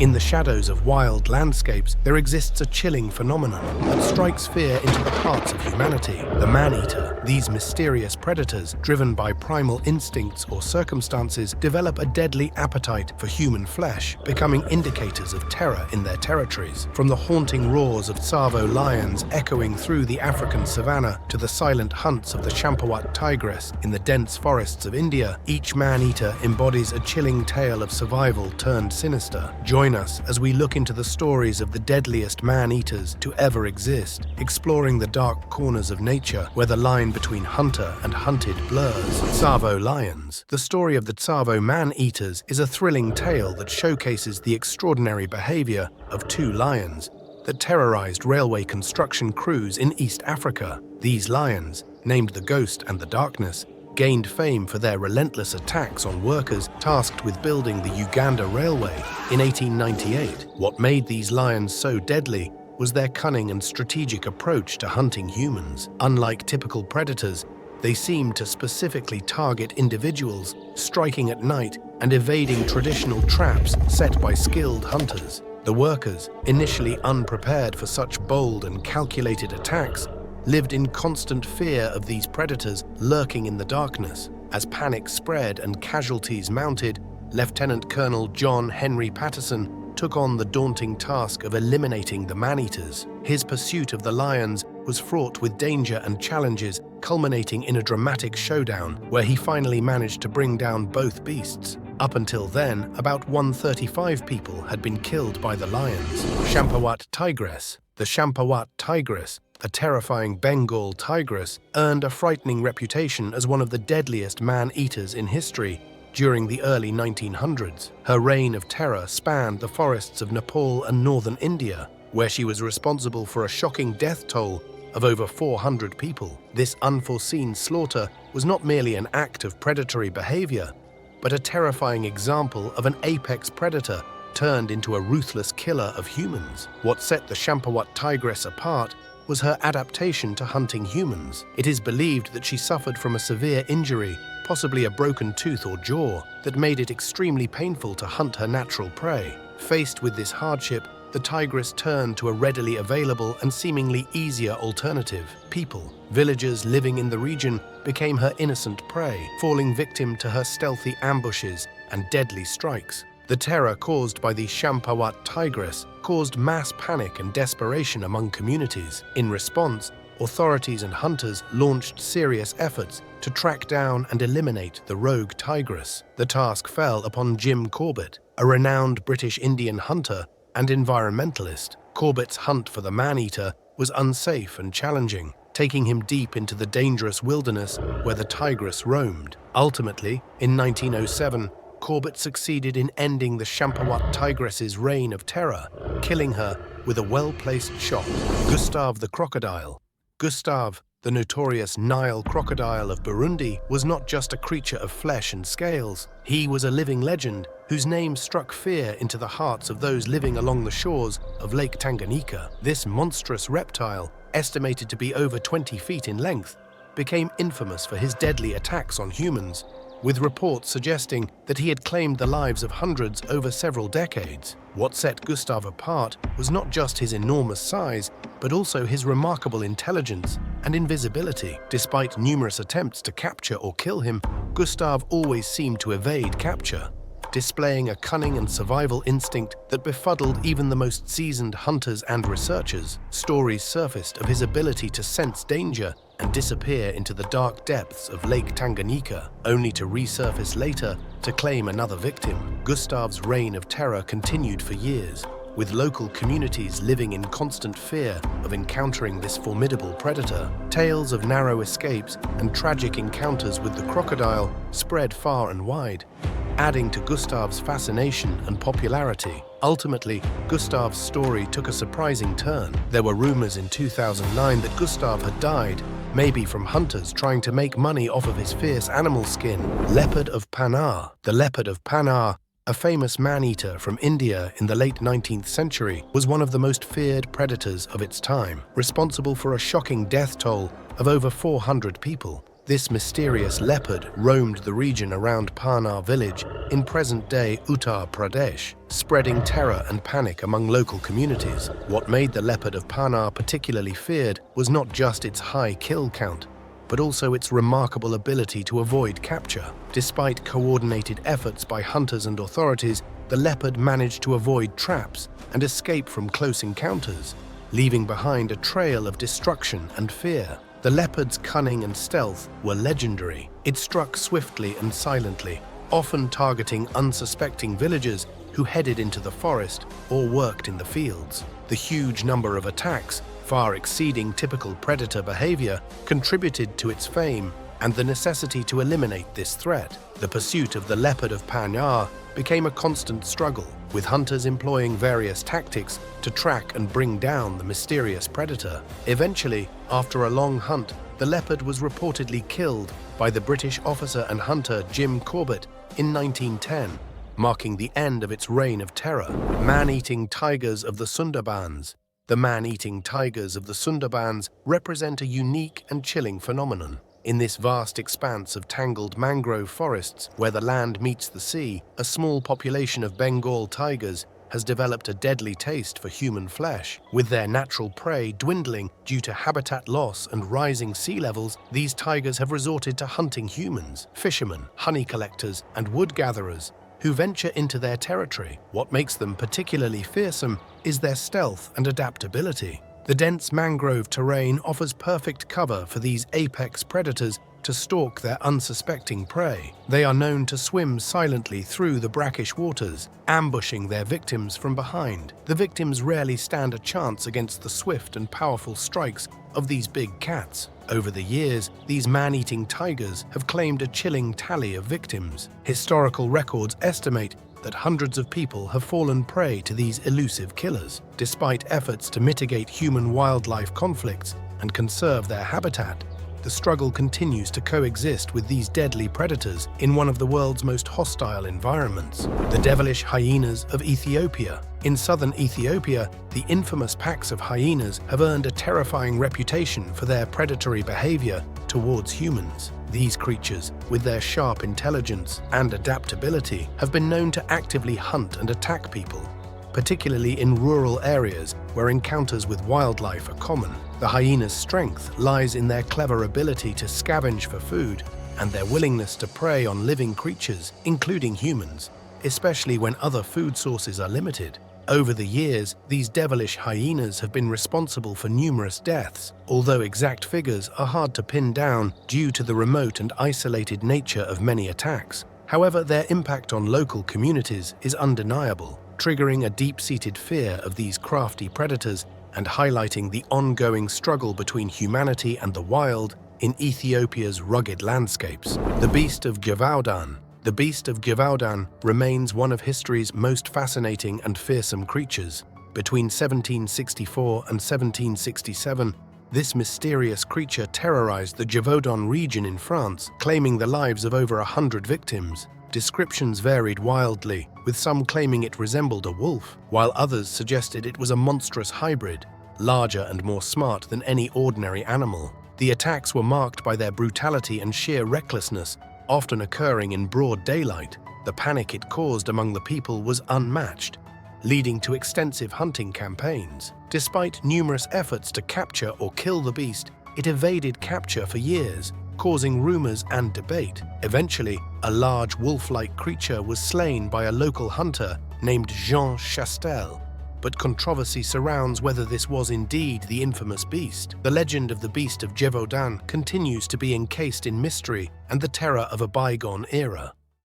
In the shadows of wild landscapes, there exists a chilling phenomenon that strikes fear into the hearts of humanity. The man-eater. These mysterious predators, driven by primal instincts or circumstances, develop a deadly appetite for human flesh, becoming indicators of terror in their territories. From the haunting roars of tsavo lions echoing through the African savanna to the silent hunts of the champawat tigress in the dense forests of India, each man-eater embodies a chilling tale of survival turned sinister. Join us as we look into the stories of the deadliest man-eaters to ever exist, exploring the dark corners of nature where the line between hunter and hunted blurs. Tsavo lions. The story of the tsavo man-eaters is a thrilling tale that showcases the extraordinary behavior of two lions that terrorized railway construction crews in East Africa. These lions, named the Ghost and the Darkness, gained fame for their relentless attacks on workers tasked with building the Uganda Railway in 1898. What made these lions so deadly was their cunning and strategic approach to hunting humans. Unlike typical predators, they seemed to specifically target individuals, striking at night and evading traditional traps set by skilled hunters. The workers, initially unprepared for such bold and calculated attacks, lived in constant fear of these predators lurking in the darkness. As panic spread and casualties mounted, Lieutenant Colonel John Henry Patterson took on the daunting task of eliminating the man-eaters. His pursuit of the lions was fraught with danger and challenges, culminating in a dramatic showdown where he finally managed to bring down both beasts. Up until then, about 135 people had been killed by the lions. Champawat tigress. The champawat tigress, a terrifying Bengal tigress, earned a frightening reputation as one of the deadliest man-eaters in history during the early 1900s. Her reign of terror spanned the forests of Nepal and northern India, where she was responsible for a shocking death toll of over 400 people. This unforeseen slaughter was not merely an act of predatory behavior, but a terrifying example of an apex predator turned into a ruthless killer of humans. What set the champawat tigress apart was her adaptation to hunting humans. It is believed that she suffered from a severe injury, possibly a broken tooth or jaw, that made it extremely painful to hunt her natural prey. Faced with this hardship, the tigress turned to a readily available and seemingly easier alternative. People, villagers living in the region, became her innocent prey, falling victim to her stealthy ambushes and deadly strikes. The terror caused by the champawat tigress caused mass panic and desperation among communities. In response, authorities and hunters launched serious efforts to track down and eliminate the rogue tigress. The task fell upon Jim Corbett, a renowned British Indian hunter and environmentalist. Corbett's hunt for the man-eater was unsafe and challenging, taking him deep into the dangerous wilderness where the tigress roamed. Ultimately, in 1907, Corbett succeeded in ending the champawat tigress's reign of terror, killing her with a well-placed shot. Gustave the crocodile. Gustave, the notorious Nile crocodile of Burundi, was not just a creature of flesh and scales. He was a living legend whose name struck fear into the hearts of those living along the shores of Lake Tanganyika. This monstrous reptile, estimated to be over 20 feet in length, became infamous for his deadly attacks on humans, with reports suggesting that he had claimed the lives of hundreds over several decades. What set Gustave apart was not just his enormous size, but also his remarkable intelligence and invisibility. Despite numerous attempts to capture or kill him, Gustave always seemed to evade capture, displaying a cunning and survival instinct that befuddled even the most seasoned hunters and researchers. Stories surfaced of his ability to sense danger and disappear into the dark depths of Lake Tanganyika, only to resurface later to claim another victim. Gustave's reign of terror continued for years, with local communities living in constant fear of encountering this formidable predator. Tales of narrow escapes and tragic encounters with the crocodile spread far and wide, adding to Gustave's fascination and popularity. Ultimately, Gustave's story took a surprising turn. There were rumors in 2009 that Gustave had died, maybe from hunters trying to make money off of his fierce animal skin. Leopard of Panar. The leopard of Panar, a famous man-eater from India in the late 19th century, was one of the most feared predators of its time, responsible for a shocking death toll of over 400 people. This mysterious leopard roamed the region around Parnar village in present-day Uttar Pradesh, spreading terror and panic among local communities. What made the leopard of Parnar particularly feared was not just its high kill count, but also its remarkable ability to avoid capture. Despite coordinated efforts by hunters and authorities, the leopard managed to avoid traps and escape from close encounters, leaving behind a trail of destruction and fear. The leopard's cunning and stealth were legendary. It struck swiftly and silently, often targeting unsuspecting villagers who headed into the forest or worked in the fields. The huge number of attacks, far exceeding typical predator behavior, contributed to its fame and the necessity to eliminate this threat. The pursuit of the leopard of Parnar became a constant struggle, with hunters employing various tactics to track and bring down the mysterious predator. Eventually, after a long hunt, the leopard was reportedly killed by the British officer and hunter Jim Corbett in 1910, marking the end of its reign of terror. Man-eating tigers of the Sundarbans. The man-eating tigers of the Sundarbans represent a unique and chilling phenomenon. In this vast expanse of tangled mangrove forests where the land meets the sea, a small population of Bengal tigers has developed a deadly taste for human flesh. With their natural prey dwindling due to habitat loss and rising sea levels, these tigers have resorted to hunting humans, fishermen, honey collectors, and wood gatherers who venture into their territory. What makes them particularly fearsome is their stealth and adaptability. The dense mangrove terrain offers perfect cover for these apex predators to stalk their unsuspecting prey. They are known to swim silently through the brackish waters, ambushing their victims from behind. The victims rarely stand a chance against the swift and powerful strikes of these big cats. Over the years, these man-eating tigers have claimed a chilling tally of victims. Historical records estimate that hundreds of people have fallen prey to these elusive killers. Despite efforts to mitigate human-wildlife conflicts and conserve their habitat, the struggle continues to coexist with these deadly predators in one of the world's most hostile environments. The devilish hyenas of Ethiopia. In southern Ethiopia, the infamous packs of hyenas have earned a terrifying reputation for their predatory behavior towards humans. These creatures, with their sharp intelligence and adaptability, have been known to actively hunt and attack people, particularly in rural areas where encounters with wildlife are common. The hyena's strength lies in their clever ability to scavenge for food and their willingness to prey on living creatures, including humans, especially when other food sources are limited. Over the years, these devilish hyenas have been responsible for numerous deaths, although exact figures are hard to pin down due to the remote and isolated nature of many attacks. However, their impact on local communities is undeniable, triggering a deep-seated fear of these crafty predators and highlighting the ongoing struggle between humanity and the wild in Ethiopia's rugged landscapes. The beast of Gévaudan. The beast of Gévaudan remains one of history's most fascinating and fearsome creatures. Between 1764 and 1767, this mysterious creature terrorized the Gévaudan region in France, claiming the lives of over 100 victims. Descriptions varied wildly, with some claiming it resembled a wolf, while others suggested it was a monstrous hybrid, larger and more smart than any ordinary animal. The attacks were marked by their brutality and sheer recklessness, often occurring in broad daylight. The panic it caused among the people was unmatched, leading to extensive hunting campaigns. Despite numerous efforts to capture or kill the beast, it evaded capture for years, causing rumors and debate. Eventually, a large wolf-like creature was slain by a local hunter named Jean Chastel, but controversy surrounds whether this was indeed the infamous beast. The legend of the beast of Gévaudan continues to be encased in mystery and the terror of a bygone era.